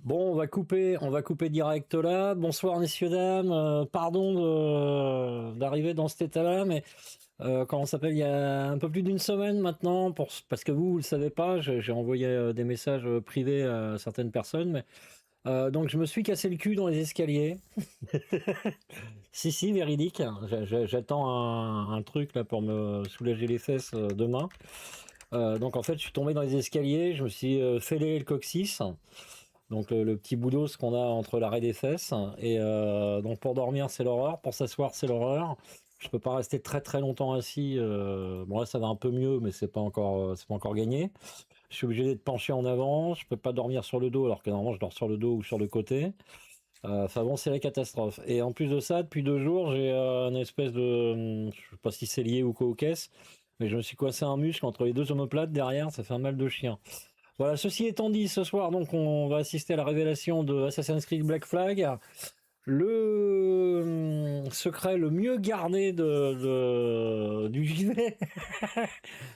Bon, on va couper direct là. Bonsoir messieurs dames. Pardon d'arriver dans cet état-là, mais comment ça s'appelle, il y a un peu plus d'une semaine maintenant, parce que vous le savez pas, j'ai envoyé des messages privés à certaines personnes, mais donc je me suis cassé le cul dans les escaliers. Si, véridique. J'attends un truc là pour me soulager les fesses demain. Donc en fait, je suis tombé dans les escaliers, je me suis fêlé le coccyx. Donc le petit boulot, ce qu'on a entre l'arrêt des fesses. Et donc pour dormir, c'est l'horreur. Pour s'asseoir, c'est l'horreur. Je peux pas rester très très longtemps assis. Bon là, ça va un peu mieux, mais c'est pas encore gagné. Je suis obligé d'être penché en avant. Je peux pas dormir sur le dos, alors que normalement je dors sur le dos ou sur le côté. Enfin bon, c'est la catastrophe. Et en plus de ça, depuis 2 jours, j'ai une espèce de, je sais pas si c'est lié ou quoi aux caisses, mais je me suis coincé un muscle entre les deux omoplates derrière. Ça fait un mal de chien. Voilà, ceci étant dit, ce soir, donc, on va assister à la révélation de Assassin's Creed Black Flag, le secret le mieux gardé du JV.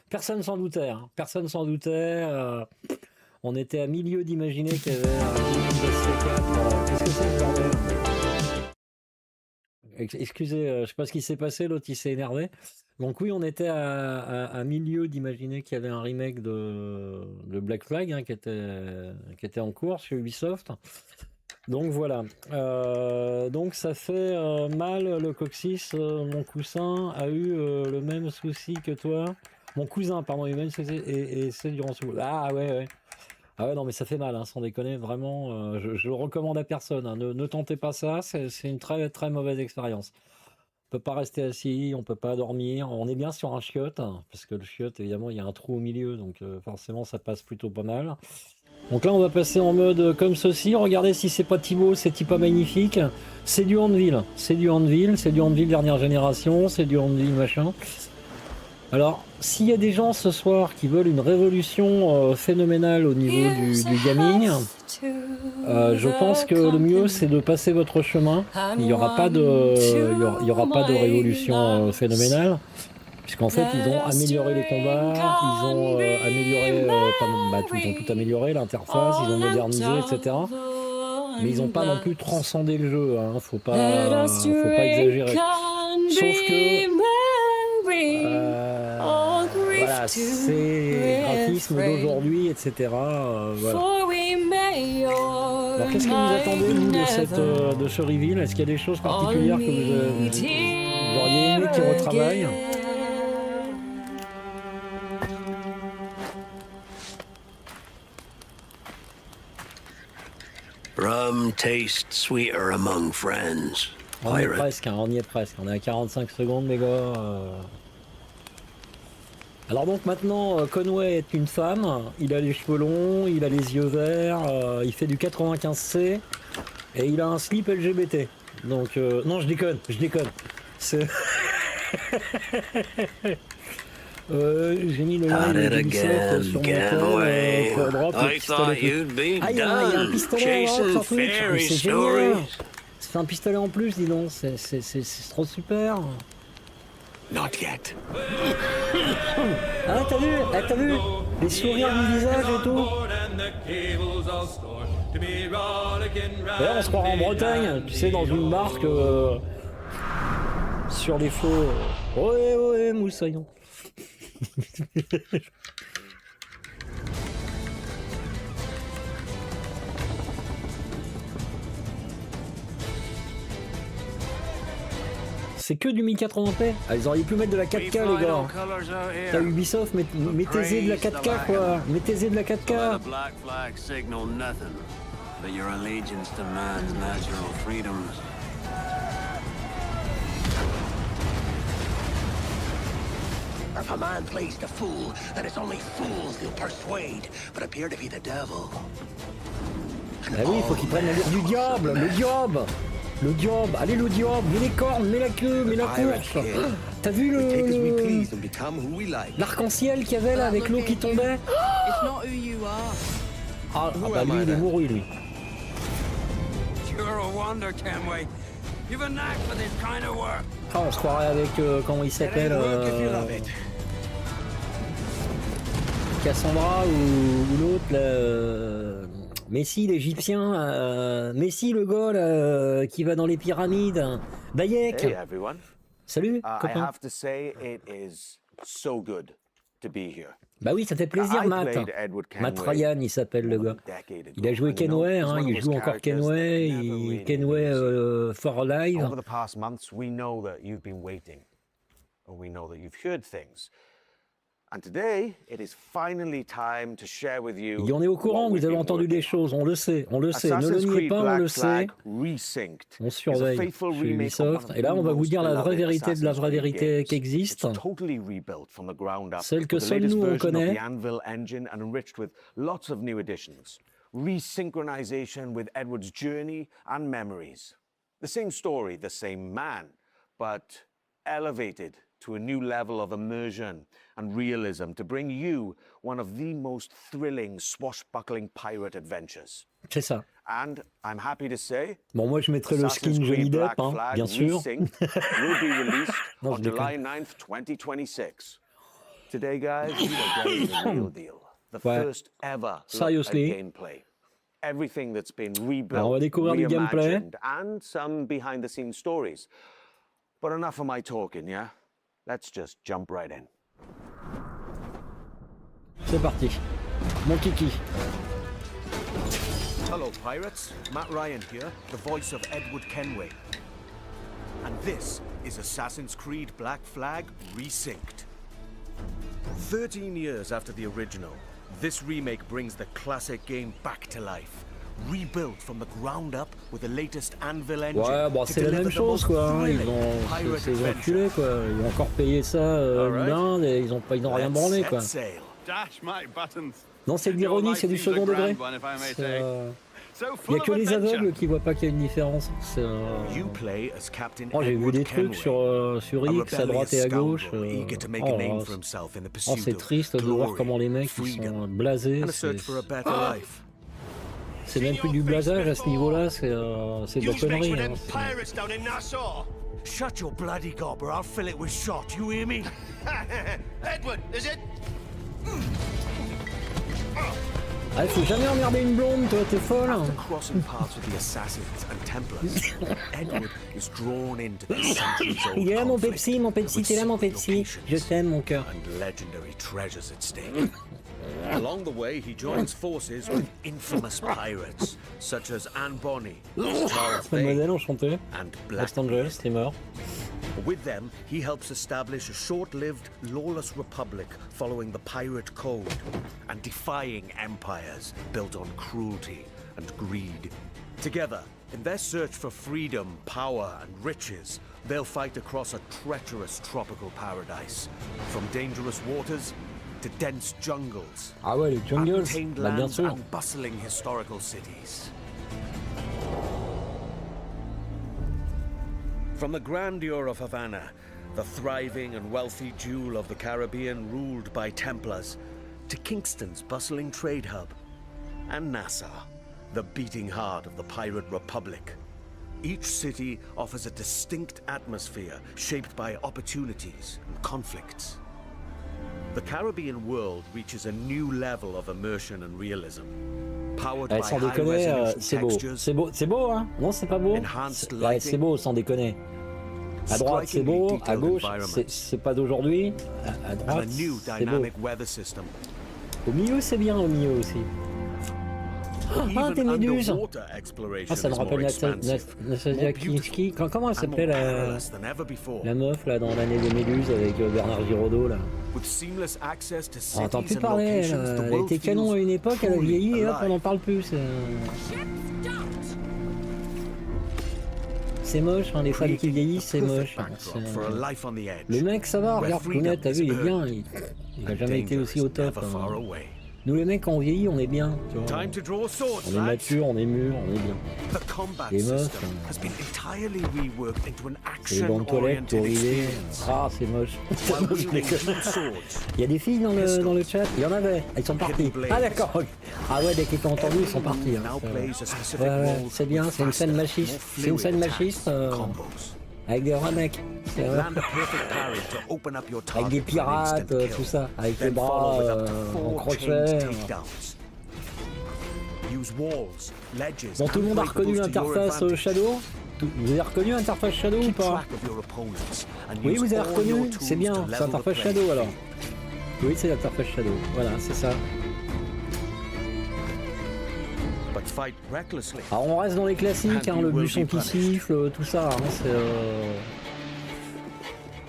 Personne s'en doutait, hein. Personne s'en doutait. On était à milieu d'imaginer qu'il y avait un C4. Qu'est-ce que c'est ce bordel? Excusez, je sais pas ce qui s'est passé, l'autre il s'est énervé. Donc oui, on était à milieu d'imaginer qu'il y avait un remake de Black Flag, hein, qui était en cours chez Ubisoft. Donc voilà. Donc ça fait mal le coccyx. Mon coussin a eu le même souci que toi. Mon cousin, pardon, il a eu le même souci et c'est durant ce... Ah ouais, ouais. Ah ouais, non, mais ça fait mal, hein, sans déconner, vraiment. Je le recommande à personne, hein. Ne tentez pas ça, c'est une très très mauvaise expérience. On peut pas rester assis, on peut pas dormir. On est bien sur un chiotte, hein, parce que le chiotte, évidemment, il y a un trou au milieu, donc forcément, ça passe plutôt pas mal. Donc là, on va passer en mode comme ceci. Regardez si c'est pas Thibaut, c'est pas magnifique. C'est du Anvil, c'est du Anvil, c'est du Anvil dernière génération, c'est du Anvil machin. Alors, s'il y a des gens ce soir qui veulent une révolution phénoménale au niveau du gaming, je pense que le mieux c'est de passer votre chemin. Il n'y aura pas de révolution phénoménale, puisqu'en fait ils ont amélioré les combats, ils ont amélioré, ils ont tout amélioré, l'interface, ils ont modernisé, etc. Mais ils n'ont pas non plus transcendé le jeu, hein. Faut pas exagérer. Sauf que voilà, c'est graphisme d'aujourd'hui, etc. Voilà. Alors qu'est-ce que vous attendez, vous, de ce reveal? Est-ce qu'il y a des choses particulières que vous auriez aimé qu'ils retravaillent? Rum tastes sweeter among friends. On y est presque, hein, on y est presque. On est à 45 secondes, mes gars. Alors donc maintenant, Conway est une femme, il a les cheveux longs, il a les yeux verts, il fait du 95C et il a un slip LGBT. Donc non, je déconne. C'est... j'ai mis le lien de Ubisoft sur mon tel pour drop le pistolet. Ah, il y a un pistolet sur Twitch, mais c'est génial. Ça fait un pistolet en plus, dis donc, c'est trop super. Not yet. Ah, t'as vu les sourires du visage et tout. D'ailleurs, on se croirait en Bretagne, tu sais, dans une marque sur les faux. Ouais, moussaillon. C'est que du 1080p. Ah, ils auraient pu mettre de la 4K, les gars. T'as Ubisoft, mettez-y de la 4K, quoi. Mettez-y de la 4K. If a man plays the fool, then it's only fools he'll persuade, but appear to be the devil. Ah oui, il faut qu'ils prennent la lutte du diable, le diable, allez le diable, mets les cornes, mets la queue, mets la course. T'as vu l'arc-en-ciel qu'il y avait là avec l'eau qui tombait? Ah bah lui il est mouru lui. Ah, on se croirait avec comment il s'appelle Cassandra ou l'autre là, Messi l'Égyptien, Messi le gars là, qui va dans les pyramides, Bayek. Hey everyone. Salut, I copain. have to say it is so good to be here. Bah oui, ça fait plaisir, I Matt. played Edward Matt Kenway Ryan, il s'appelle le gars. a decade ago, Il a joué and you know, Kenway, he's hein, one of il those joue encore characters that Kenway, never really Kenway loses. For Live. Over the past months, we know that you've been waiting, or we know that you've heard things. And today, it is finally time to share with you. Et on est au courant, vous avez entendu des choses, on le sait, ne le niez pas, on le sait. Resynced On surveille chez Ubisoft. Et là, on va vous dire la vraie vérité de la vraie vérité qui existe. Celle que seuls nous on connaît. Anvil engine and enriched with lots of new additions. Resynchronization with Edward's journey and memories. The same story, the same man, but elevated to a new level of immersion and realism to bring you one of the most thrilling swashbuckling pirate adventures. C'est ça. And I'm happy to say, Bon, moi je mettrai le skin Johnny Depp, hein, bien sûr. Resynced will be released Non, on je déconne. July 9th, 2026. Today, guys, we are getting the real deal. The Ouais. first ever look at Seriously. gameplay. Everything that's been rebuilt, Alors, on va découvrir du gameplay. reimagined, and some behind-the-scenes stories. But enough of my talking, yeah? Let's just jump right in. C'est parti. Mon kiki. Hello, pirates. Matt Ryan here, the voice of Edward Kenway. And this is Assassin's Creed Black Flag Resynced. 13 years after the original, this remake brings the classic game back to life. Rebuilt from the ground up with the latest Anvil engine. Ouais, bon, to c'est la deliver même the chose, most quoi. Hein. Ils thrilling ont, pirate c'est des adventure. enculés, quoi. Ils ont encore payé ça Alright. l'Inde et ils n'ont rien branlé, Let's quoi. set sail. Dash my buttons. Non, c'est de l'ironie, c'est du second degré. Il n'y a que les aveugles qui voient pas qu'il y a une différence. You play as Captain Oh, j'ai vu Edward des trucs Kenway, sur a X à droite et à rebellious gauche. scoundrel eager to make Oh a là name là, for himself in the oh, pursuit c'est of triste de voir glory, comment les mecs ils freedom, sont blasés. and a search for a better life. C'est même plus du blasage à ce niveau-là, c'est de la connerie. Hein. pirates down in Nassau. Shut your bloody gob or I'll fill it with shot, you hear me? Edward, is it? Ah, faut jamais emmerder une blonde, toi, t'es folle. After crossing paths with the assassins and Templars, Edward is drawn into the centuries-old Il est là mon conflict Pepsi, with t'es là mon secret Pepsi. locations Je t'aime, mon cœur. and legendary treasures at stake. Along the way, he joins forces with infamous pirates such as Anne Bonny, Charles Bay, Mademoiselle, enchanté. and Los Angeles, Blackbeard. streamer. With them, he helps establish a short-lived, lawless republic following the pirate code and defying empires built on cruelty and greed. Together, in their search for freedom, power, and riches, they'll fight across a treacherous tropical paradise, from dangerous waters to dense jungles, Ah ouais, les jungles, untamed bah bien lands, sûr. and bustling historical cities. From the grandeur of Havana, the thriving and wealthy jewel of the Caribbean ruled by Templars, to Kingston's bustling trade hub, and Nassau, the beating heart of the pirate republic. Each city offers a distinct atmosphere shaped by opportunities and conflicts. The Caribbean world reaches a new level of immersion and realism. Powered Eh, by sans high déconner, resolution c'est beau. textures, C'est beau, hein. Non, c'est pas beau. Enhanced Ouais, c'est lighting. beau, sans déconner. À droite, c'est beau. Strikingly À detailed gauche, environments. c'est pas d'aujourd'hui. À and a droite, new c'est beau. dynamic weather system. Au milieu, c'est bien, au milieu aussi. Ah, des Even méduses. underwater exploration Ah, ça me is more rappelle expansive, Nastasia more beautiful, Kinski. Comment elle and s'appelait more la perilous than ever before. meuf là dans l'année des méduses avec Bernard Giraudot là? With seamless access to On n'entend cities plus and parler, locations, elle, the elle world était canon à feels une époque, elle a truly vieilli et hop, on n'en alive. parle plus. C'est moche, hein, les femmes qui vieillissent, c'est moche. Hein, Backdrop for a life on the edge. Le mec, ça va, Where regarde freedom Kounet, t'as vu, il est is bien. earned Il a and jamais été danger aussi is au top. never far Hein. away. Nous les mecs, quand on vieillit, on est bien. Tu vois. Time to draw swords, On est lads. mature, on est mûr, on est bien. The combat Les meufs, system has been entirely reworked into an C'est les bancs de toilette pour action-oriented river. experience. Ah, c'est moche. While Je wielding déconne. dual swords, Il y a des filles dans le chat, il y en avait, elles sont parties. Ah d'accord, ok. Ah ouais, dès qu'ils t'ont entendu, ils sont partis. Hein. now plays a specific Ouais, ouais, role c'est bien, with c'est une scène faster, machiste. more C'est une scène fluid machiste attacks and combos. avec des vrais mecs. C'est vrai. Land a perfect parry to open up your Avec des target for an pirates, instant kill. tout ça, avec les Then bras follow with up to en 4 crochet. chained takedowns. use walls, ledges, Bon, tout le monde a reconnu l'interface Shadow. Vous avez reconnu l'interface Shadow ou pas? Oui, vous avez reconnu. C'est bien, c'est l'interface Shadow alors. Oui, c'est l'interface Shadow. Voilà, c'est ça. Alors on reste dans les classiques, hein, le buisson qui siffle, tout ça. Hein, c'est.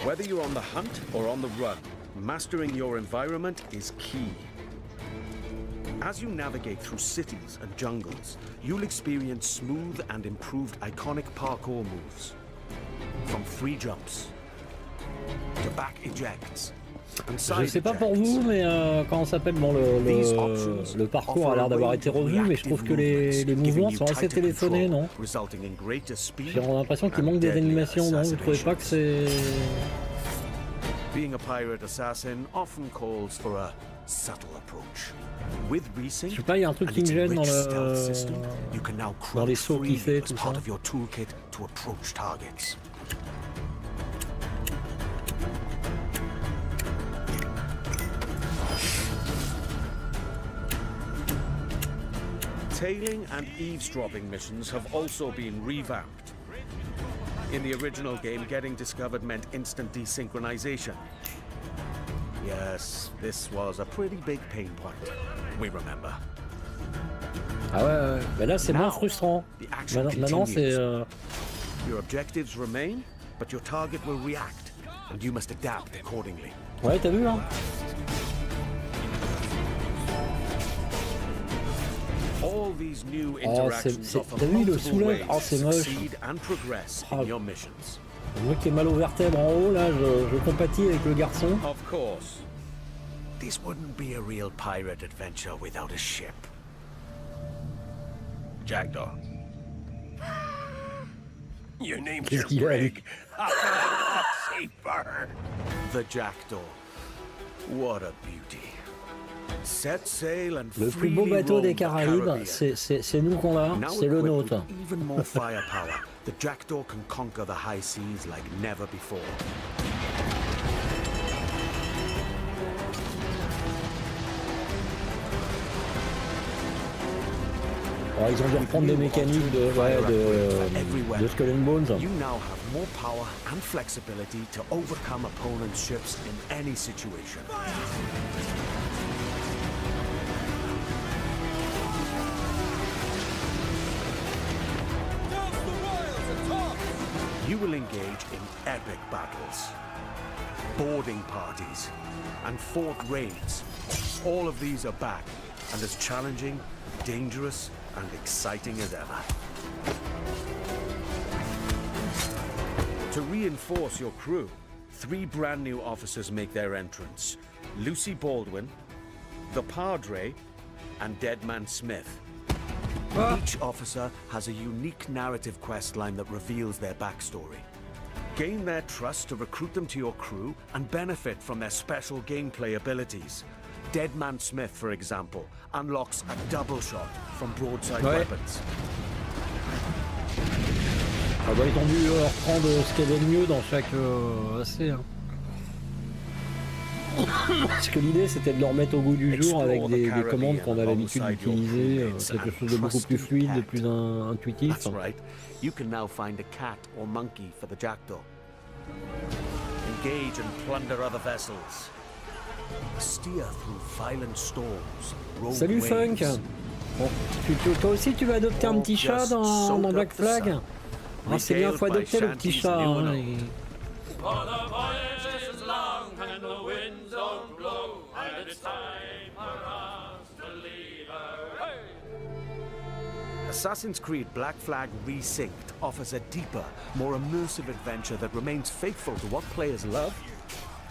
Whether you're on the hunt or on the run, mastering your environment is key. As you navigate through cities and jungles, you'll experience smooth and improved iconic parkour moves. From free jumps to back ejects. Je sais pas pour vous, mais quand on s'appelle bon, le parcours a l'air d'avoir été revu, mais je trouve que les mouvements sont assez téléphonés, non? J'ai l'impression qu'il manque des animations, non? Vous trouvez pas que c'est... Being a pirate assassin often calls for a subtle approach. With Resynced, je sais pas, il y a un truc qui me gêne dans les sauts qu'il fait, tout ça. Tailing and eavesdropping missions have also been revamped. In the original game, getting discovered meant instant desynchronization. Yes, this was a pretty big pain point. We remember. Ah ouais, mais là c'est moins frustrant. Maintenant c'est... Your objectives remain, but your target will react, and you must adapt accordingly. Ouais, t'as vu, hein? All these new Oh, interactions offer t'as vu le multiple soulève? ways Oh, to c'est moche. succeed and progress in your missions. Moi qui ai mal aux vertèbres en haut, là, je compatis avec le garçon. Of course. This wouldn't be a real pirate adventure without a ship. Jackdaw. Your name's Qu'est-ce your qu'il a, brig. lui? The Jackdaw. What a beauty. Set sail and Le plus beau bateau des Caraïbes, c'est nous qu'on l'a, c'est le nôtre. Even more firepower, the Jackdaw can conquer the high seas like never before. Oh, ils ont dû reprendre des mécaniques de Skull and Bones. You now have more power and flexibility to overcome opponents' ships in any situation. You will engage in epic battles, boarding parties, and fort raids. All of these are back and as challenging, dangerous, and exciting as ever. To reinforce your crew, 3 brand new officers make their entrance. Lucy Baldwin, the Padre, and Deadman Smith. Each officer has a unique narrative questline that reveals their backstory. Gain their trust to recruit them to your crew and benefit from their special gameplay abilities. Deadman Smith, for example, unlocks a double shot from broadside weapons. Ah bah, ils ont dû reprendre ce qu'il y avait de mieux dans chaque AC. Hein. Parce que l'idée c'était de le remettre au goût du jour avec des commandes qu'on a l'habitude d'utiliser, quelque chose de beaucoup plus fluide, de plus intuitif. That's right. You can now find a cat or monkey for the Jackdaw. Engage and plunder other vessels. Steer through violent storms. Salut Funk. Bon, toi aussi tu vas adopter un petit chat dans Black Flag. Ah, c'est bien, faut adopter le petit chat. Hein, Assassin's Creed Black Flag Resynced offers a deeper, more immersive adventure that remains faithful to what players love,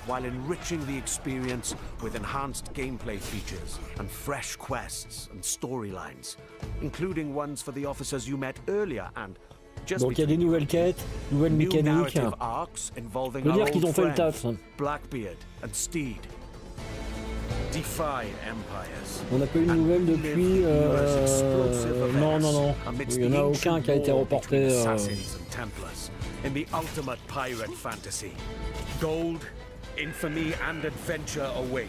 while enriching the experience with enhanced gameplay features and fresh quests and storylines, including ones for the officers you met earlier and just donc il y a des nouvelles quêtes, nouvelles mécaniques. involving Je veux dire qu'ils ont fait le taf. Blackbeard and Steed. Defy empires. On n'a pas eu de nouvelles depuis... non. Il n'y en a aucun qui a été reporté. In the ultimate pirate fantasy, gold, infamy and adventure await.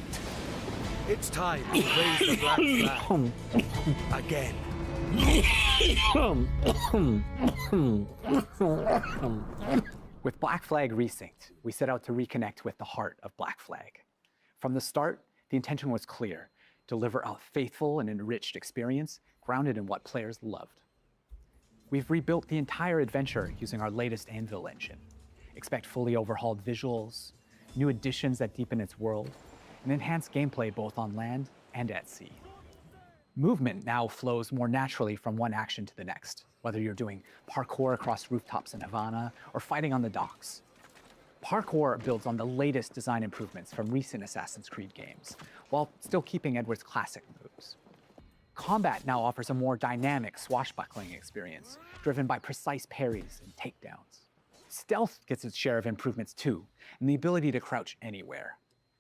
It's time to raise the black flag again. With Black Flag Resynced, we set out to reconnect with the heart of Black Flag. From the start, the intention was clear: deliver a faithful and enriched experience grounded in what players loved. We've rebuilt the entire adventure using our latest Anvil engine. Expect fully overhauled visuals, new additions that deepen its world, and enhanced gameplay both on land and at sea. Movement now flows more naturally from one action to the next, whether you're doing parkour across rooftops in Havana or fighting on the docks. Parkour builds on the latest design improvements from recent Assassin's Creed games, while still keeping Edward's classic moves. Combat now offers a more dynamic swashbuckling experience, driven by precise parries and takedowns. Stealth gets its share of improvements too, and the ability to crouch anywhere.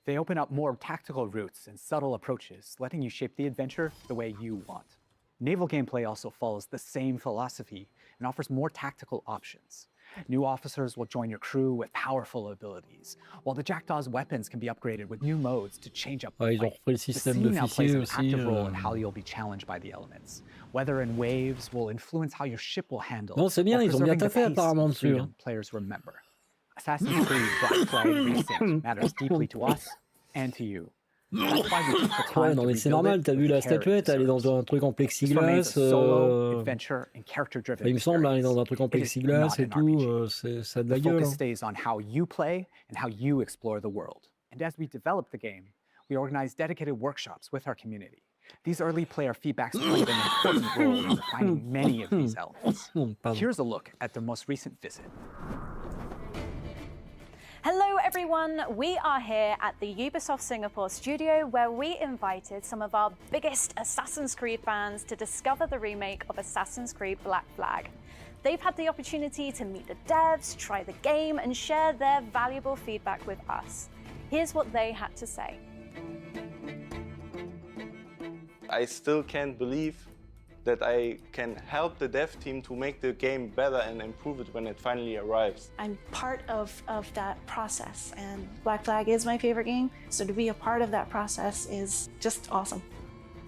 They open up more tactical routes and subtle approaches, letting you shape the adventure the way you want. Naval gameplay also follows the same philosophy and offers more tactical options. New officers will join your crew with powerful abilities, while the Jackdaw's weapons can be upgraded with new modes to change up the Ouais, ils ont fight. repris le The système sea now plays d'officier an aussi. active role in how you'll be challenged by the elements. Weather and waves will influence how your ship will handle. Non, c'est bien, while ils ont bien preserving the taffé pace apparemment and dessus. Hein. freedom players remember. Assassin's Creed Black Flag Resynced matters deeply to us and to you. That's why we took the time Ouais, non, to mais c'est rebuild normal, it t'as vu with la the care it statuette, elle est dans deserves. un truc en This remains plexiglas. a solo, adventure, and character-driven Il me semble, elle est dans un experience. truc en It is plexiglas not et an tout. RPG. Ça a de la The gueule. focus Hein. stays on how you play and how you explore the world. And as we develop the game, we organize dedicated workshops with our community. These early player feedbacks played an important role in refining many of these elements. Pardon. Here's a look at the most recent visit. Hello everyone, we are here at the Ubisoft Singapore studio where we invited some of our biggest Assassin's Creed fans to discover the remake of Assassin's Creed Black Flag. They've had the opportunity to meet the devs, try the game and share their valuable feedback with us. Here's what they had to say. I still can't believe that I can help the dev team to make the game better and improve it when it finally arrives. I'm part of that process, and Black Flag is my favorite game, so to be a part of that process is just awesome.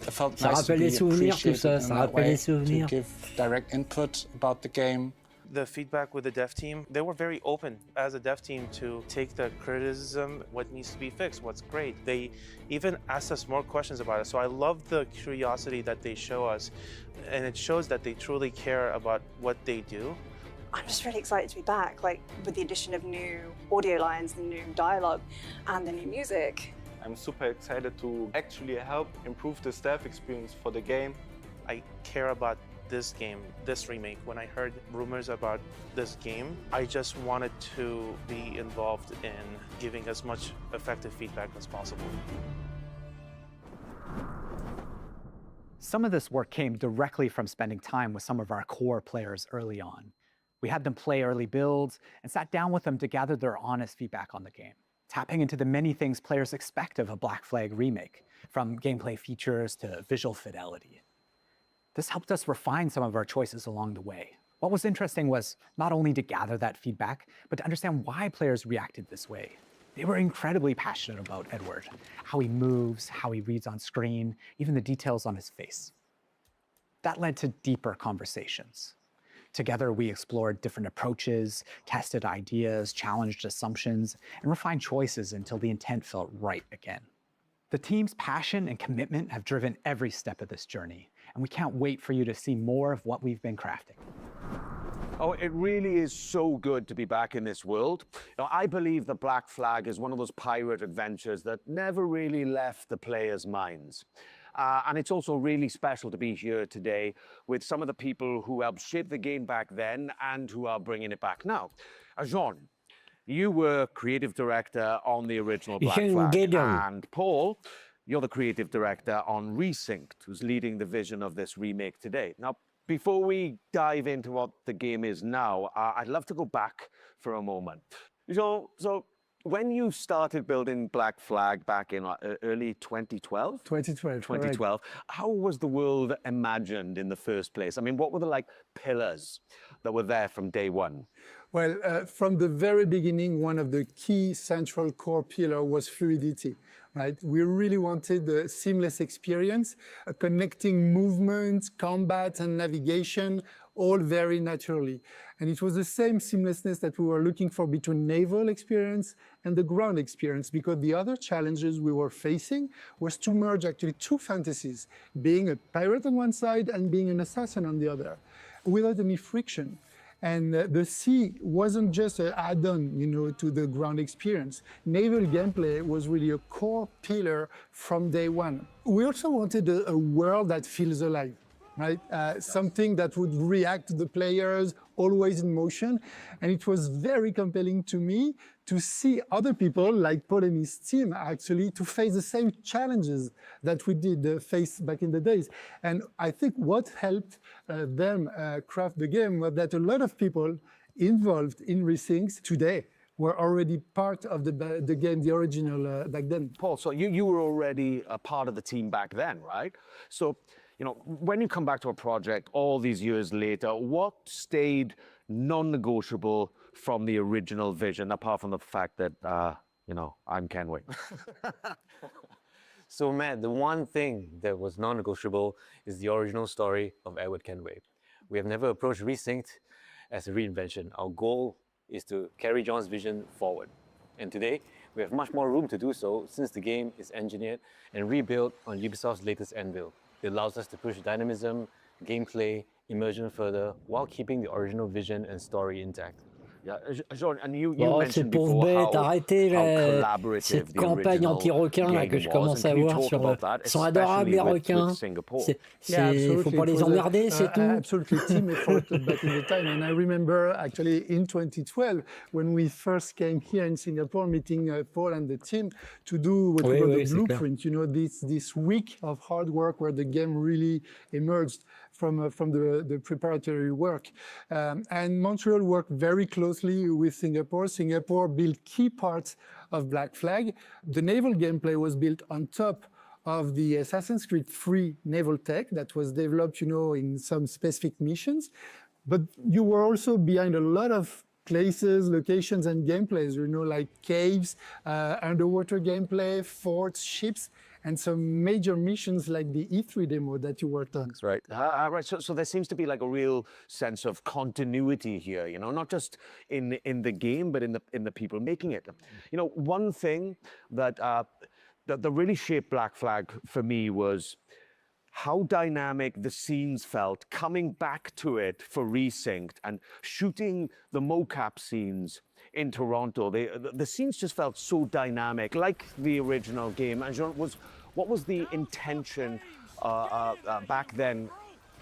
It felt Ça nice to rappelle be les souvenirs, tout appreciated ça. in Ça that rappelle way, les souvenirs. to give direct input about the game. The feedback with the dev team, they were very open as a dev team to take the criticism, what needs to be fixed, what's great. They even asked us more questions about it. So I love the curiosity that they show us, and it shows that they truly care about what they do. I'm just really excited to be back, like with the addition of new audio lines, the new dialogue, and the new music. I'm super excited to actually help improve the staff experience for the game. I care about this game, this remake. When I heard rumors about this game, I just wanted to be involved in giving as much effective feedback as possible. Some of this work came directly from spending time with some of our core players early on. We had them play early builds and sat down with them to gather their honest feedback on the game, tapping into the many things players expect of a Black Flag remake, from gameplay features to visual fidelity. This helped us refine some of our choices along the way. What was interesting was not only to gather that feedback, but to understand why players reacted this way. They were incredibly passionate about Edward, how he moves, how he reads on screen, even the details on his face. That led to deeper conversations. Together, we explored different approaches, tested ideas, challenged assumptions, and refined choices until the intent felt right again. The team's passion and commitment have driven every step of this journey, and we can't wait for you to see more of what we've been crafting. Oh, it really is so good to be back in this world. Now, I believe the Black Flag is one of those pirate adventures that never really left the players' minds. And it's also really special to be here today with some of the people who helped shape the game back then and who are bringing it back now. Jean, you were creative director on the original Black Flag, and Paul, you're the creative director on Resynced, who's leading the vision of this remake today. Now, before we dive into what the game is now, I'd love to go back for a moment. Jean, so when you started building Black Flag back in early 2012? 2012. 2012. How was the world imagined in the first place? I mean, what were the pillars that were there from day one? Well, from the very beginning, one of the key central core pillar was fluidity, right? We really wanted a seamless experience, connecting movement, combat, and navigation, all very naturally. And it was the same seamlessness that we were looking for between naval experience and the ground experience, because the other challenges we were facing was to merge actually two fantasies, being a pirate on one side and being an assassin on the other, without any friction. And the sea wasn't just an add-on, to the ground experience. Naval gameplay was really a core pillar from day one. We also wanted a world that feels alive, right? Something that would react to the players, always in motion. And it was very compelling to me to see other people like Paul and his team actually to face the same challenges that we did face back in the days. And I think what helped them craft the game was that a lot of people involved in Resynced today were already part of the game, the original back then. Paul, so you were already a part of the team back then, right? So, when you come back to a project all these years later, what stayed non-negotiable from the original vision, apart from the fact that, I'm Kenway? So, Matt, the one thing that was non-negotiable is the original story of Edward Kenway. We have never approached Resynced as a reinvention. Our goal is to carry John's vision forward. And today, we have much more room to do so since the game is engineered and rebuilt on Ubisoft's latest Anvil. It allows us to push dynamism, gameplay, immersion further, while keeping the original vision and story intact. Yeah, Jean, and you Oh, mentioned ces pauvres before bêtes, arrêtez collaborative cette the campagne original anti-requin là, game que je was. commence And à can you voir talk sur. about that, Ils sont adorables especially les with requins. Singapore? Absolutely. Faut pas It les was emmerder, c'est tout. Absolutely, team effort back in the time. And I remember actually in 2012 when we first came here in Singapore, meeting Paul and the team to do what we call the blueprint. This week of hard work where the game really emerged from the preparatory work. And Montreal worked very closely with Singapore. Singapore built key parts of Black Flag. The naval gameplay was built on top of the Assassin's Creed 3 naval tech that was developed, in some specific missions. But you were also behind a lot of places, locations, and gameplays, like caves, underwater gameplay, forts, ships, and some major missions like the E3 demo that you worked on. That's right. Right. So there seems to be like a real sense of continuity here, not just in the game, but in the people making it. One thing that really shaped Black Flag for me was how dynamic the scenes felt coming back to it for Resynced and shooting the mocap scenes in Toronto. The scenes just felt so dynamic, like the original game. And Jean, what was the intention back then,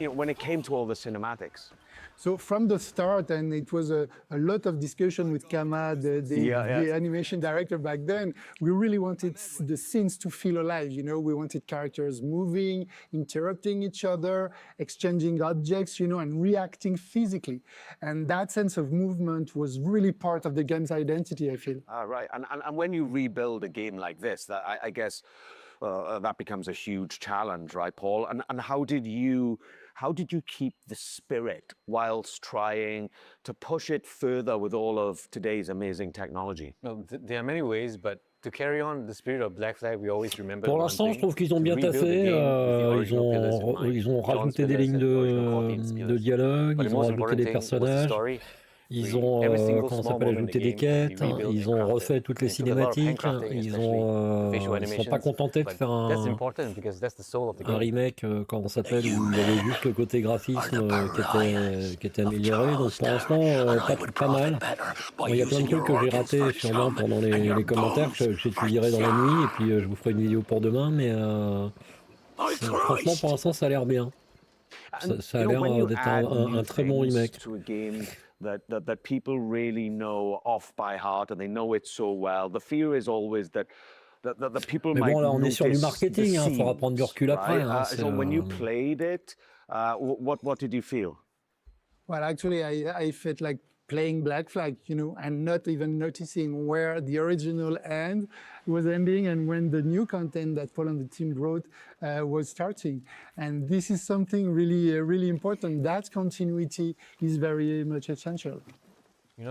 when it came to all the cinematics? So from the start, and it was a lot of discussion with Kama, the animation director back then, we really wanted the scenes to feel alive. We wanted characters moving, interrupting each other, exchanging objects, and reacting physically. And that sense of movement was really part of the game's identity, I feel. Right. And when you rebuild a game like this, I guess that becomes a huge challenge, right, Paul? And how did you keep the spirit whilst trying to push it further with all of today's amazing technology? Well, there are many ways, but to carry on the spirit of Black Flag, we always remember. Pour l'instant, je trouve qu'ils ont bien taffé. Ils ont rajouté des lignes de dialogue, ils ont rajouté des personnages. Ils ont ajouté des quêtes, ils ont refait toutes les cinématiques, ils sont pas contentés de faire un remake, comment ça s'appelle, où il y avait juste le côté graphisme qui était amélioré. Donc pour l'instant, pas mal. Bon, il y a plein de trucs que j'ai ratés sûrement pendant les commentaires, que j'étudierai dans la nuit, et puis je vous ferai une vidéo pour demain, mais franchement pour l'instant ça a l'air bien. Ça a l'air d'être un très bon remake. That people really know off by heart and they know it so well. The fear is always that the people might. Mais bon, là, on est sur du marketing, il faudra prendre du recul après. So when you played it, what did you feel? Well, actually, I felt like playing Black Flag, and not even noticing where the original end was ending and when the new content that Paul and the team brought was starting. And this is something really, really important. That continuity is very much essential.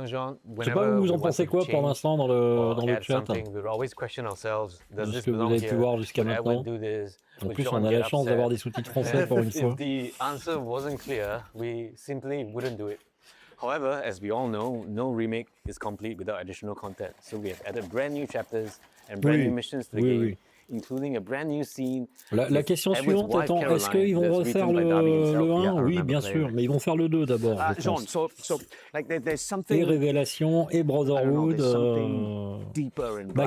Jean, Je sais pas, vous en pensez quoi pour l'instant dans le chat? We always question ourselves, does De this ce que vous belong avez pu here? voir jusqu'à Would maintenant. Edward do this? En Would plus, John on a get la chance upset? d'avoir des sous-titres français pour une fois. If the answer wasn't clear, we simply wouldn't do it. However, as we all know, no remake is complete without additional content. So we have added brand new chapters and brand new missions to the game, including a brand new scene. La question suivante étant, est-ce qu'ils vont refaire le 1? Oui, bien sûr, mais ils vont faire le 2 d'abord, je pense. Et Révélation, et Brotherhood.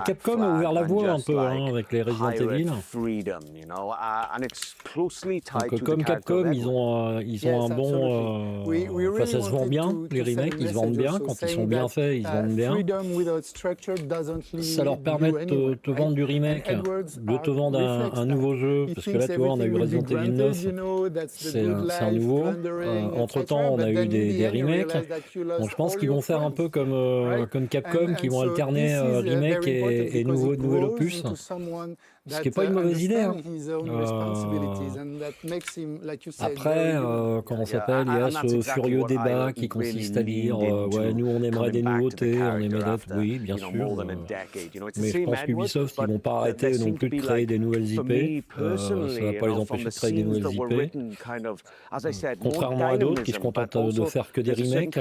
Capcom a ouvert la voie un peu avec les Resident Evil. Donc comme Capcom, ils ont un bon... Enfin, ça se vend bien, les remakes, ils se vendent bien. Quand ils sont bien faits, ils se vendent bien. Ça leur permet de te vendre du remake, de te vendre un nouveau jeu, parce que là, tu vois, on a eu Resident Evil 9, c'est un nouveau. Entre-temps, on a eu des remakes. Donc je pense qu'ils vont faire un peu comme Capcom, qui vont alterner remake et nouvel opus. Ce qui n'est pas une mauvaise idée. Après, comment ça s'appelle, il y a ce furieux débat qui consiste à dire ouais, nous on aimerait des nouveautés, on aimerait d'autres. Oui, bien sûr. Mais je pense qu'Ubisoft, ils ne vont pas arrêter non plus de créer des nouvelles IP. Ça ne va pas les empêcher de créer des nouvelles IP. Contrairement à d'autres qui se contentent de faire que des remakes.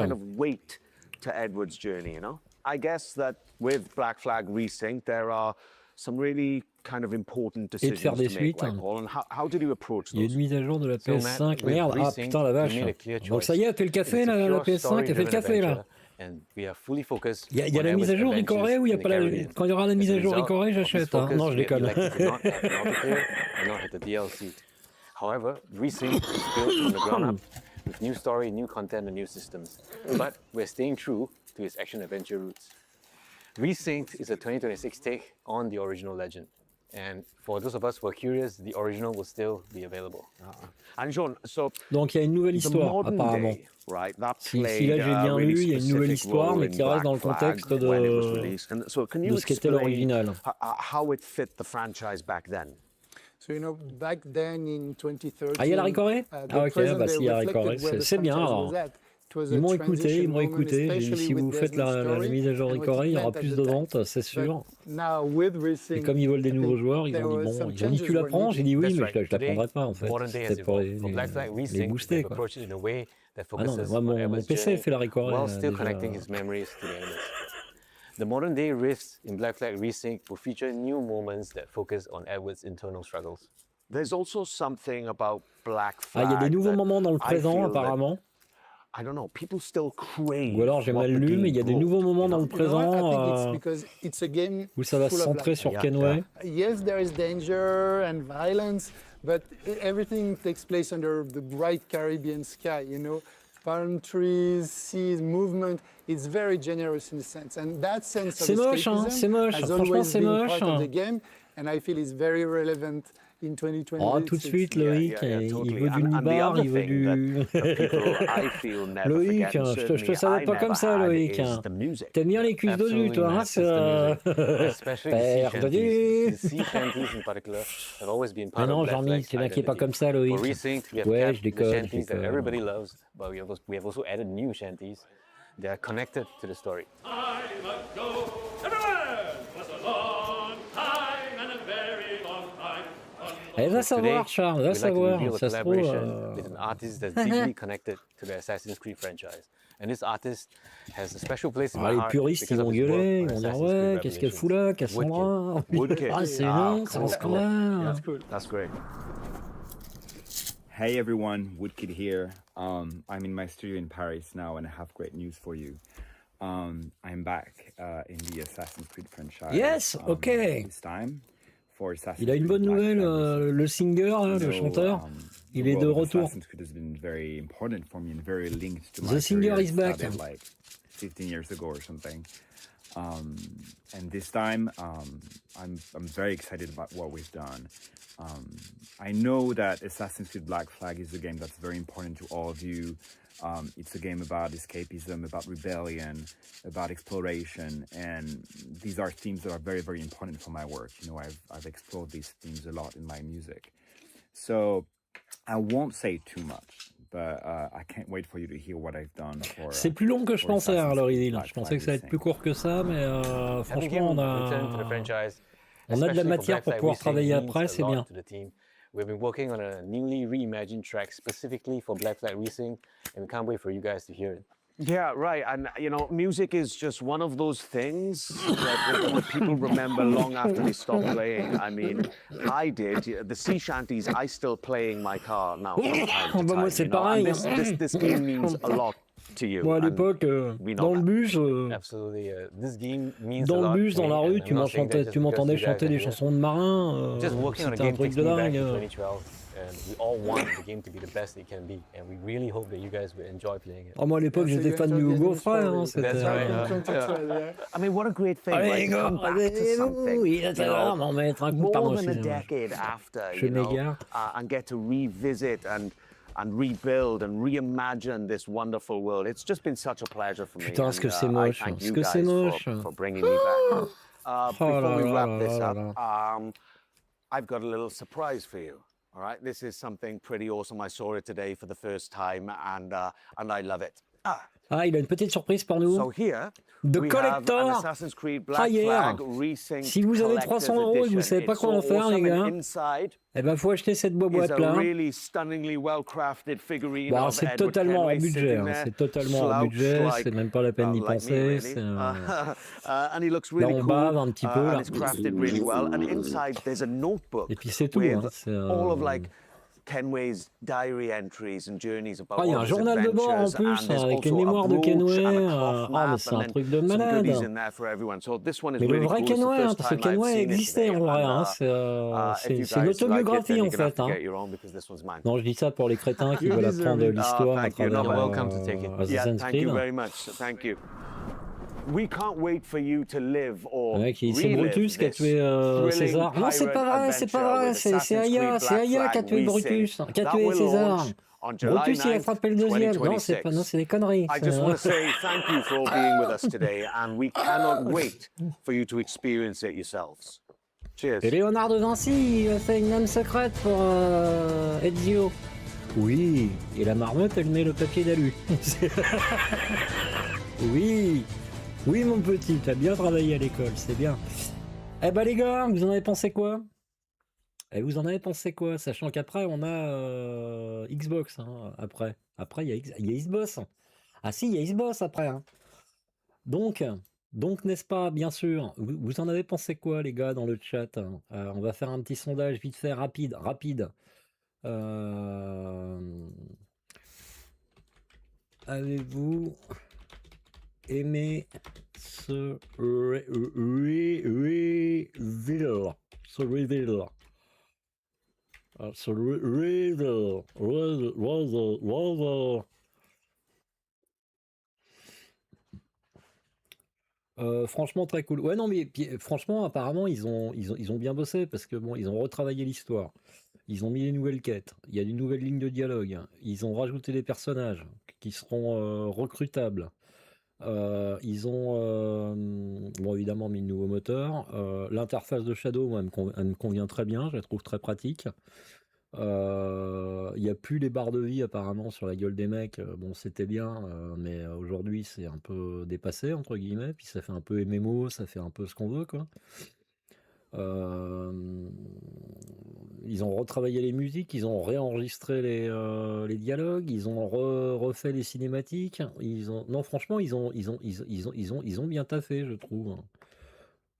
I guess that with Black Flag Resynced, there are some really kind of important decisions to make, right, Paul? And how did you approach those? Il y a une mise à jour de la PS5. Merde, putain la vache. Donc ça y est, elle fait le café là, la PS5, elle fait le café là. Il y a la mise à jour Ricoré ou il y a pas la... Quand il y aura la mise à jour Ricoré, j'achète. Non, je déconne. However, Resynced is built from the ground up with new story, new content, and new systems. But we're staying true to its action-adventure roots. Resynced is a 2026 take on the original legend. And for those of us who are curious, the original will still be available. Donc il y a une nouvelle histoire, apparemment. Si là j'ai bien lu, il y a une nouvelle histoire, mais qui reste dans le contexte de ce qu'était l'original. So, back then in 2013, il y a la Ricoré? Ok, bah s'il y a la Ricoré, c'est bien alors. Ils m'ont écouté, si vous faites la mise à jour Ricoré, il y aura plus de ventes, c'est sûr. Et comme ils veulent des nouveaux joueurs, ils ont dit tu la prends? J'ai dit oui, mais je la prendrai pas en fait. C'était pour les booster quoi. Ah non, moi mon PC fait la Ricoré. The modern day rifts in Black Flag Resynced will feature new moments that focus on Edward's internal struggles. There's also something about Black Flag. Il y a des nouveaux moments dans le présent apparemment. I don't know, people still crave. Ou alors j'ai mal lu, mais il y a des nouveaux moments dans le présent où ça va se centrer sur Kenway. Yes, there is danger and violence, but everything takes place under the bright Caribbean sky, palm trees, seas, movement. It's very generous in a sense, and that sense of escapism has always been part of the game, and I feel it's very relevant in 2020. Oh, tout de suite, Loïc, il veut du nibar, il veut du... Loïc, je te savais pas comme ça, Loïc. T'aimes bien les cuisses dodu, toi, hein, Père dodu. Mais non, Jean-Mi, c'est bien qu'il n'est pas comme ça, Loïc. Ouais, je déconne. They are connected to the story. Va savoir, Charles, va savoir. Ça se trouve. With an artist that's deeply connected to the Assassin's Creed franchise. And this artist has a special place in my heart. Les puristes, ils vont gueuler, ils vont dire ouais, qu'est-ce qu'elle fout là, Cassandra. Ah, c'est non, c'est un scandale. That's cool. That's great. Hey everyone, Woodkid here. I'm in my studio in Paris now and I have great news for you. I'm back in the Assassin's Creed franchise. Yes, okay. This time for Assassin's Il a une bonne nouvelle, le singer, le chanteur. Il est de retour. Assassin's Creed has been very important for me and very linked to my The singer is back. Like 15 years ago or something. And this time, I'm very excited about what we've done. I know that Assassin's Creed Black Flag is a game that's very important to all of you. It's a game about escapism, about rebellion, about exploration, and these are themes that are very, very important for my work. You know, I've explored these themes a lot in my music. So I won't say too much, but I can't wait for you to hear what I've done for. C'est plus long que je pensais, hein, le reveal. Je pensais que ça allait être plus court. court que ça, mais franchement, Return to the franchise, on a de la especially for matière Black pour Flag pouvoir Racing, travailler means après, a c'est lot bien. to the team. We've been working on a newly reimagined track specifically for Black Flag Racing, and we can't wait for you guys to hear it. Yeah, right. And, you know, music is just one of those things that people remember long after they stop playing. I mean, I did. The sea shanties, I still play in my car now from time to time. Bah, moi, c'est you know, pareil. and this game means a lot to you. Moi, à and l'époque, we know dans le that. bus, Absolutely, this game means a dans lot le bus, to dans me, la and rue, I'm not saying that just tu because m'entendais you guys chanter are des here. chansons de marins. Just working on a C'était un game truc takes de me back dingue. to 2012, and we all want the game to be the best it can be, and we really hope that you guys will enjoy playing it. Oh, moi, à l'époque, j'étais fan du Hugo Frère. Hein, That's right. I mean, what a great thing, Allez, right? les To gars, come back to something, oui, you ça know, va, m'en mettre un coup par more moi than a aussi. decade after, Je you know, m'égare. and get to revisit and rebuild and reimagine this wonderful world. It's just been such a pleasure for me. Putain, est-ce que and, c'est I moche, thank est-ce you que c'est guys moche. for bringing me back. Before we là wrap là this là up, là. I've got a little surprise for you. All right, this is something pretty awesome. I saw it today for the first time, and I love it. Ah, il a une petite surprise pour nous. So here, The we have an Collector. Assassin's Creed Ah, Black yeah. Flag Resynced Si vous avez Collector's 300 € et que vous Edition. savez pas It's quoi en so faire, les awesome, gars, and inside eh ben, faut acheter cette is boîte a là. really stunningly well-crafted figurine Bon, of c'est Edward totalement hors Kenway budget. sitting Hein. there, C'est totalement hors slouched budget. like, C'est même pas la peine d'y like me, penser. really. C'est, And he looks là, really on cool, bave un petit peu. and Là. it's crafted really well. And inside, there's a notebook Et puis c'est tout. with Hein. C'est, all of like Kenway's diary entries and journeys about Ah, il y a all un his journal de bord en adventures, plus and there's avec les also a mémoires de brooch Kenway. and a cloth Ah, mais map, c'est and un then truc de some malade. goodies in there for everyone. So this one is Mais le really vrai cool. It's the Kenway, hein, first parce que time I've Kenway seen it existait today, en vrai. and, Hein. if you C'est une guys like it, autobiographie then en you're gonna have fait. to Hein. get your own because this one's mine. Non, je dis ça pour les crétins qui You veulent deserve apprendre it. l'histoire à Thank you. travers You're welcome to take it. Yeah, Assassin's thank you Creed. very much. Thank you. We can't wait for you to live or Le mec, c'est relive Brutus qui a this tué thrilling César. Non, c'est pas pirate vrai, c'est pas adventure vrai. with C'est Assassin's Aya, Creed c'est Black Aya qui a Flag tué Brutus, Resynced. qui a That tué will César. launch on July Brutus, il a 9th, frappé le deuxième. Non, 2026. non, c'est des conneries. I just want to say thank you for all being with us today, and we cannot wait for you to experience it yourselves. Cheers. Et Léonard de Vinci, il a fait une âme secrète pour Ezio. Oui, et la marmotte, elle met le papier d'alu. Oui, oui mon petit, t'as bien travaillé à l'école, c'est bien. Eh ben les gars, vous en avez pensé quoi? Et vous en avez pensé quoi? Sachant qu'après, on a Xbox, hein, après. Après, il y a Xbox. Ah si, il y a Xbox après. Hein. Donc, n'est-ce pas, bien sûr, vous en avez pensé quoi, les gars, dans le chat? Hein. On va faire un petit sondage vite fait, rapide. Avez-vous aimé ce reveal? Ce reveal. So franchement très cool. Ouais non mais franchement apparemment ils ont bien bossé parce que bon ils ont retravaillé l'histoire. Ils ont mis les nouvelles quêtes. Il y a une nouvelle ligne de dialogue. Ils ont rajouté des personnages qui seront recrutables. Ils ont bon évidemment mis le nouveau moteur. L'interface de Shadow, moi, elle me convient très bien, je la trouve très pratique. Il n'y a plus les barres de vie apparemment sur la gueule des mecs. Bon c'était bien, mais aujourd'hui c'est un peu dépassé entre guillemets. Puis ça fait un peu MMO, ça fait un peu ce qu'on veut quoi. Ils ont retravaillé les musiques, ils ont réenregistré les dialogues, ils ont refait les cinématiques. Non franchement ils ont bien taffé je trouve.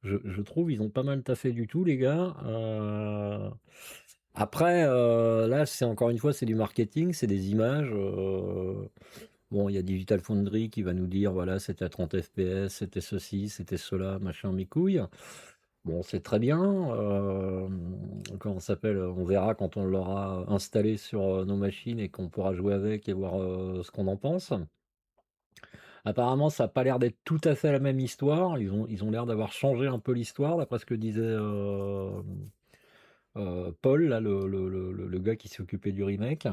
Je trouve ils ont pas mal taffé du tout les gars. Après là c'est encore une fois c'est du marketing, c'est des images. Bon il y a Digital Foundry qui va nous dire voilà c'était à 30 fps, c'était ceci, c'était cela, machin mes couilles. Bon, c'est très bien. Comment ça s'appelle? On verra quand on l'aura installé sur nos machines et qu'on pourra jouer avec et voir ce qu'on en pense. Apparemment, ça n'a pas l'air d'être tout à fait la même histoire. Ils ont l'air d'avoir changé un peu l'histoire, d'après ce que disait Paul, là, le gars qui s'occupait du remake.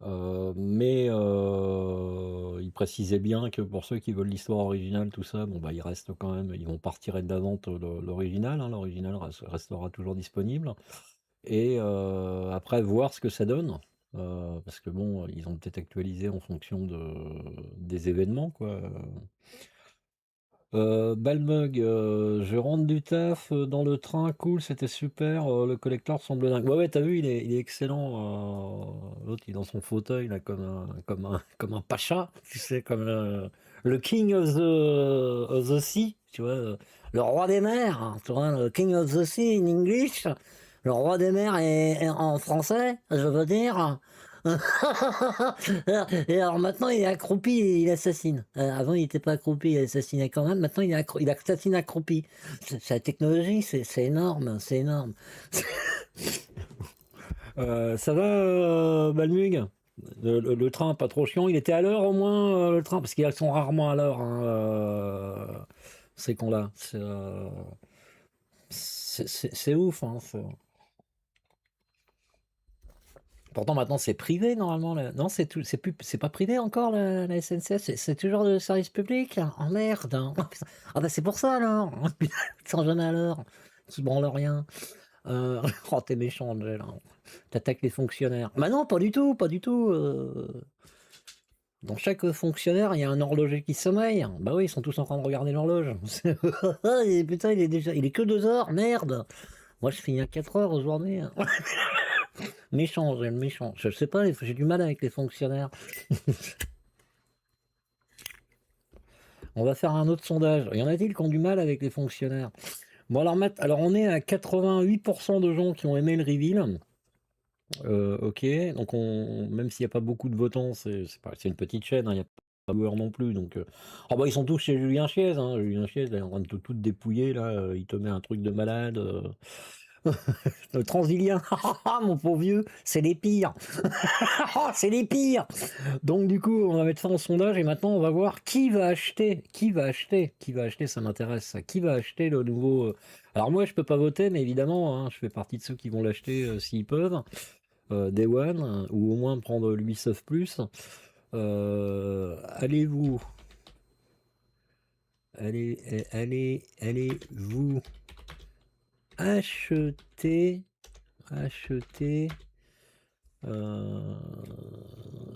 Mais il précisait bien que pour ceux qui veulent l'histoire originale, tout ça, bon bah ils restent quand même, ils vont pas retirer de la vente l'original, hein, l'original restera toujours disponible. Et après voir ce que ça donne, parce que bon, ils ont peut-être actualisé en fonction des événements, quoi. Balmug, je rentre du taf dans le train, cool, c'était super, le collector semble dingue. Ouais, ouais, t'as vu, il est excellent. L'autre, il est dans son fauteuil, là, comme un pacha, tu sais, comme le King of the Sea, tu vois, le roi des mers, hein, tu vois, le King of the Sea in English, le roi des mers en français, je veux dire. Et alors maintenant il est accroupi et il assassine. Avant il n'était pas accroupi, il assassinait quand même. Maintenant il assassine accroupi. C'est la technologie, c'est énorme, c'est énorme. Ça va, Balmug? Le train pas trop chiant, il était à l'heure au moins le train parce qu'ils sont rarement à l'heure. Hein, ces cons-là, c'est ouf. Hein, Pourtant maintenant c'est privé normalement. Non, c'est pas privé encore la SNCF, c'est toujours de service public. Oh merde. Hein. Ah bah c'est pour ça alors. Ils sont jamais à l'heure. Ils se branlent rien. Oh t'es méchant Angel. Hein. T'attaques les fonctionnaires. Bah non, pas du tout, pas du tout. Dans chaque fonctionnaire, il y a un horloger qui sommeille. Bah oui, ils sont tous en train de regarder l'horloge. Putain, il est que 2 heures, merde. Moi je finis à 4 heures aujourd'hui. Méchant, Angel, méchant. Je sais pas, j'ai du mal avec les fonctionnaires. On va faire un autre sondage. Y en a-t-il qui ont du mal avec les fonctionnaires? Bon, alors on est à 88% de gens qui ont aimé le reveal. Ok, donc même s'il n'y a pas beaucoup de votants, c'est une petite chaîne, il n'y a pas de joueurs non plus. Donc, oh bah, ils sont tous chez Julien Chiez. Hein. Julien Chiez, là, il est en train de tout dépouiller. Là, il te met un truc de malade. Le Transilien, mon pauvre vieux, c'est les pires. C'est les pires. Donc du coup, on va mettre fin au sondage et maintenant on va voir qui va acheter. Qui va acheter? Qui va acheter, ça m'intéresse. Ça. Qui va acheter le nouveau Alors moi, je peux pas voter, mais évidemment, hein, je fais partie de ceux qui vont l'acheter s'ils peuvent. Day One, ou au moins prendre l'Ubisoft Plus. Allez-vous allez-vous acheter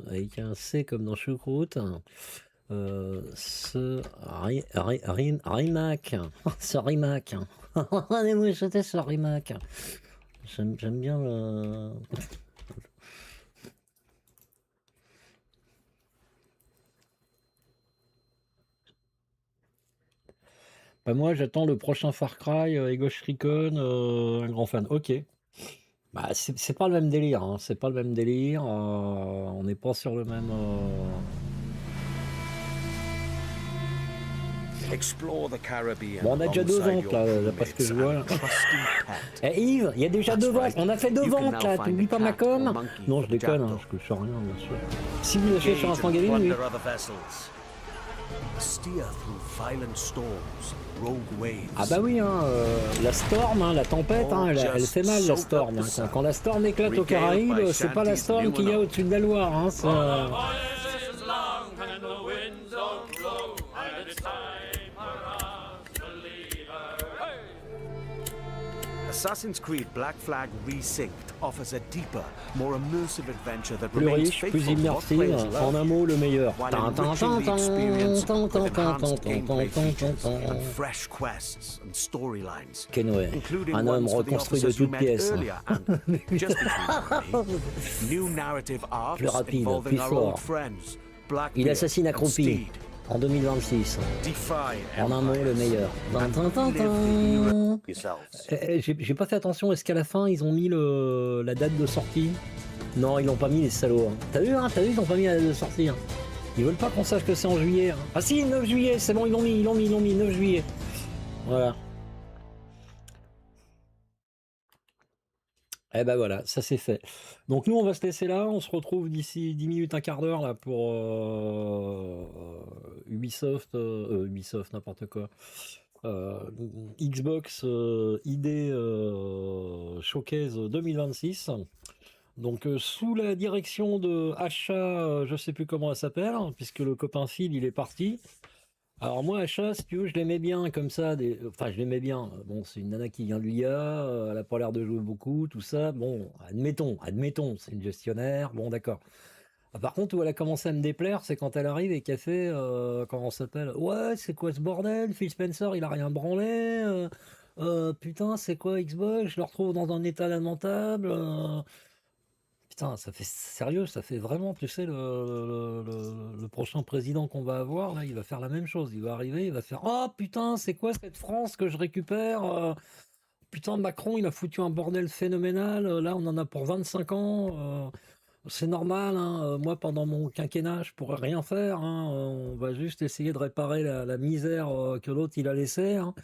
avec un C comme dans choucroute ce remake ce remake. Allez-vous acheter ce remake. J'aime bien le... Bah moi j'attends le prochain Far Cry et Ghost Recon, un grand fan. Ok. Bah c'est pas le même délire, hein. C'est pas le même délire. On n'est pas sur le même. Bon, on a déjà 2 ventes là, d'après ce que je vois. Eh Yves, il y a déjà 2 ventes. On a fait 2 ventes là. T'oublies pas ma com? Non, je déconne, hein. Je sais rien, bien sûr. Si vous l'achetez sur Instant Gaming, oui. Ah bah oui, hein, la storm, hein, la tempête, hein, elle fait mal la storm. Hein. Quand la storm éclate aux Caraïbes, c'est pas la storm qu'il y a au-dessus de la Loire. Hein, Assassin's Creed Black Flag Resynced offers a deeper, more immersive adventure that plus remains riche, plus faithful to what players immersive, love, en un mot le meilleur. while enriching the experience with enhanced gameplay features and fresh quests and storylines, Kenway, including un homme ones for the reconstruit de officers you toutes met pièces. earlier and just between new narrative arcs Plus rapide, involving plus our fort. old friends, Blackbeard Il assassine and accroupi Steed. en 2026. Defy En un mot le meilleur. J'ai pas fait attention, est-ce qu'à la fin ils ont mis la date de sortie? Non, ils l'ont pas mis les salauds. Hein. T'as vu, ils ont pas mis la date de sortie. Hein. Ils veulent pas qu'on sache que c'est en juillet. Hein. Ah si, 9 juillet, c'est bon, ils l'ont mis, 9 juillet. Voilà. Eh ben voilà, ça c'est fait. Donc nous on va se laisser là, on se retrouve d'ici 10 minutes, un quart d'heure là pour Ubisoft, n'importe quoi. Xbox ID Showcase 2026. Donc sous la direction de Achat, je sais plus comment elle s'appelle, hein, puisque le copain Phil il est parti. Alors moi Achat, si tu veux, je l'aimais bien comme ça, enfin je l'aimais bien. Bon, c'est une nana qui vient de l'IA, elle a pas l'air de jouer beaucoup, tout ça. Bon, admettons, c'est une gestionnaire, bon d'accord. Ah, par contre, où elle a commencé à me déplaire, c'est quand elle arrive et qu'elle fait, comment on s'appelle? Ouais, c'est quoi ce bordel? Phil Spencer, il a rien branlé. Putain, c'est quoi Xbox? Je le retrouve dans un état lamentable. Putain, ça fait sérieux, ça fait vraiment, tu sais, le prochain président qu'on va avoir, là, il va faire la même chose. Il va arriver, il va faire, oh putain, c'est quoi cette France que je récupère? Putain, Macron, il a foutu un bordel phénoménal. Là, on en a pour 25 ans. C'est normal, hein. Moi, pendant mon quinquennat, je pourrais rien faire, hein. On va juste essayer de réparer la misère que l'autre il a laissée, hein.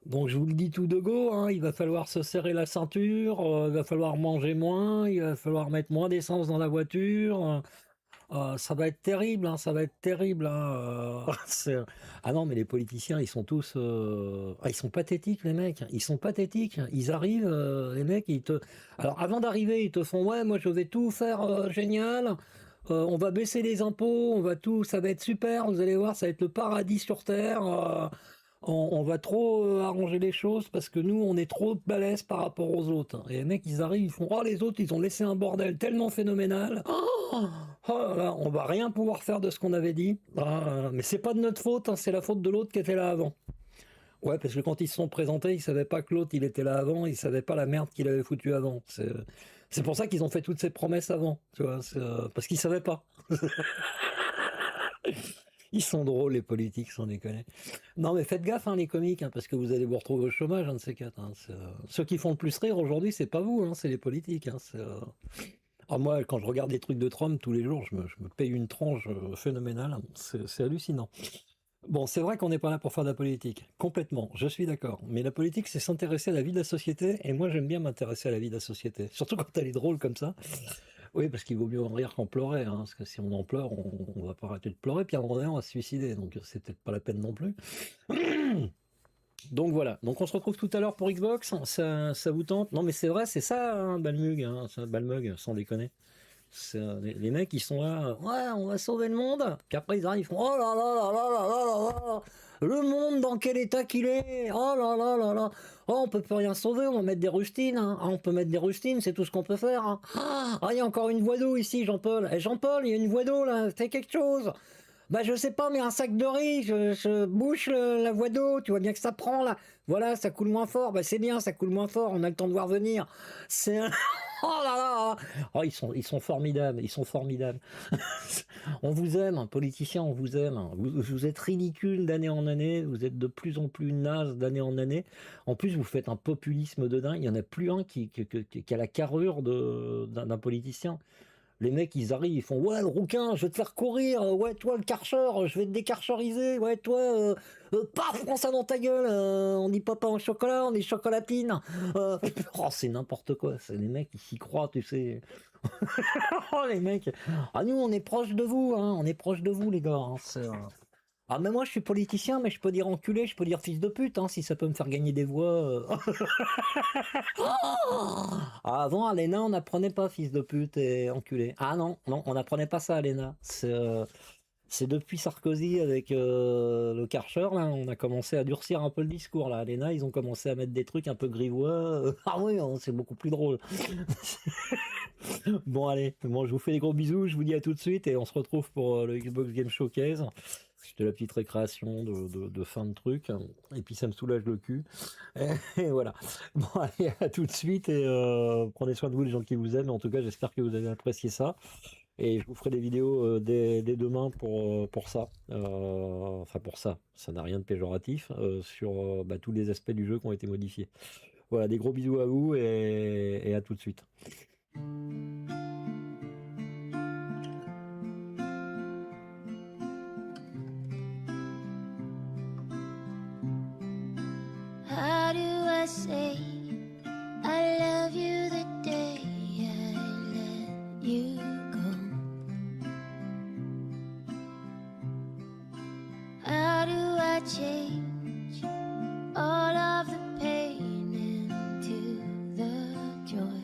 Donc je vous le dis tout de go, hein, il va falloir se serrer la ceinture, il va falloir manger moins, il va falloir mettre moins d'essence dans la voiture. Ça va être terrible, hein, ça va être terrible, hein. Ah non, mais les politiciens, ils sont tous... ils sont pathétiques, les mecs. Ils sont pathétiques. Ils arrivent, les mecs, Alors, avant d'arriver, ils te font, ouais, moi, je vais tout faire génial. On va baisser les impôts, on va tout... Ça va être super, vous allez voir, ça va être le paradis sur Terre. On va trop arranger les choses parce que nous, on est trop balèze par rapport aux autres. Et les mecs, ils arrivent, ils font, oh, les autres, ils ont laissé un bordel tellement phénoménal. Oh là là, on va rien pouvoir faire de ce qu'on avait dit. Mais c'est pas de notre faute, hein, c'est la faute de l'autre qui était là avant. Ouais, parce que quand ils se sont présentés, ils savaient pas que l'autre, il était là avant, ils savaient pas la merde qu'il avait foutu avant. C'est pour ça qu'ils ont fait toutes ces promesses avant, tu vois, parce qu'ils savaient pas. Ils sont drôles, les politiques, sans déconner. Non, mais faites gaffe, hein, les comiques, hein, parce que vous allez vous retrouver au chômage, un de ces quatre. Hein. Ceux qui font le plus rire aujourd'hui, c'est pas vous, hein, c'est les politiques. Hein, Alors moi, quand je regarde des trucs de Trump tous les jours, je me paye une tranche phénoménale. C'est hallucinant. Bon, c'est vrai qu'on n'est pas là pour faire de la politique. Complètement, je suis d'accord. Mais la politique, c'est s'intéresser à la vie de la société, et moi, j'aime bien m'intéresser à la vie de la société. Surtout quand elle est drôle comme ça. Oui, parce qu'il vaut mieux en rire qu'en pleurer, hein, parce que si on en pleure, on va pas arrêter de pleurer, puis à un moment donné, on va se suicider, donc c'est peut-être pas la peine non plus. Donc voilà, donc on se retrouve tout à l'heure pour Xbox, ça vous tente? Non mais c'est vrai, c'est ça, hein, Balmug, hein, Balmug, sans déconner. Les mecs, ils sont là, ouais, on va sauver le monde, puis après ils arrivent, ils font, oh là là là là là là là là, le monde dans quel état qu'il est, oh là là là là, oh on peut plus rien sauver, on va mettre des rustines, hein. On peut mettre des rustines, c'est tout ce qu'on peut faire, hein. Ah, il y a encore une voie d'eau ici, Jean-Paul, Jean-Paul, il y a une voie d'eau là, fais quelque chose. Bah je sais pas, mais un sac de riz, je bouche la voie d'eau, tu vois bien que ça prend là. Voilà, ça coule moins fort, bah c'est bien, ça coule moins fort, on a le temps de voir venir. C'est un... Oh là là. Oh, ils sont formidables, ils sont formidables. On vous aime, hein, politiciens, on vous aime. Vous êtes ridicules d'année en année, vous êtes de plus en plus nazes d'année en année. En plus, vous faites un populisme de dingue, il y en a plus un qui a la carrure d'un politicien. Les mecs, ils arrivent, ils font, ouais, le rouquin, je vais te faire courir, ouais, toi, le karcher, je vais te dékarcheriser, ouais, toi, paf, prends ça dans ta gueule, on dit papa en chocolat, on dit chocolatine. Oh, c'est n'importe quoi, c'est les mecs, ils s'y croient, tu sais. Oh, les mecs, ah, nous, on est proche de vous, hein, on est proche de vous, les gars. Hein, Ah, mais moi, je suis politicien, mais je peux dire enculé, je peux dire fils de pute, hein, si ça peut me faire gagner des voix. Ah, avant, à l'ENA, on n'apprenait pas fils de pute et enculé. Ah non, on n'apprenait pas ça à l'ENA. C'est depuis Sarkozy avec le Karcher, là, on a commencé à durcir un peu le discours. Là. À l'ENA, ils ont commencé à mettre des trucs un peu grivois. Ah oui, hein, c'est beaucoup plus drôle. Bon, allez, je vous fais des gros bisous, je vous dis à tout de suite et on se retrouve pour le Xbox Game Showcase. C'était la petite récréation de fin de truc, et puis ça me soulage le cul. Et voilà. Bon, allez, à tout de suite, et prenez soin de vous, les gens qui vous aiment. En tout cas, j'espère que vous avez apprécié ça. Et je vous ferai des vidéos dès demain pour ça. Enfin, pour ça, ça n'a rien de péjoratif, sur tous les aspects du jeu qui ont été modifiés. Voilà, des gros bisous à vous, et à tout de suite. How do I say I love you the day I let you go? How do I change all of the pain into the joy?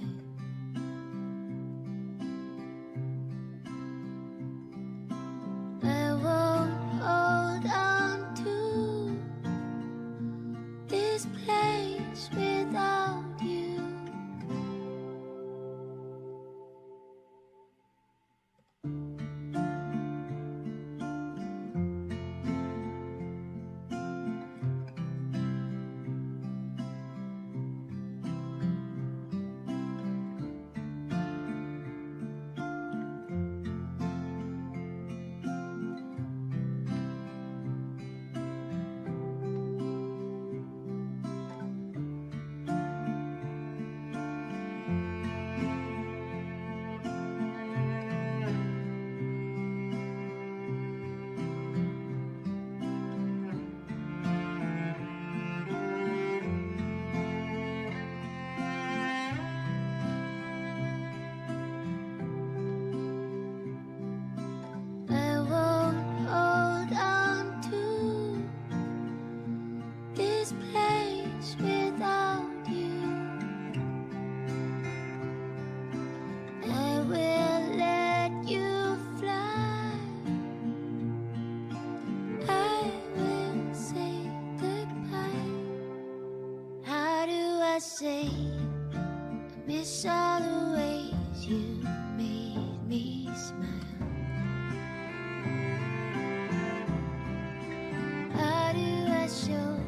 say I miss all the ways you made me smile? How do I show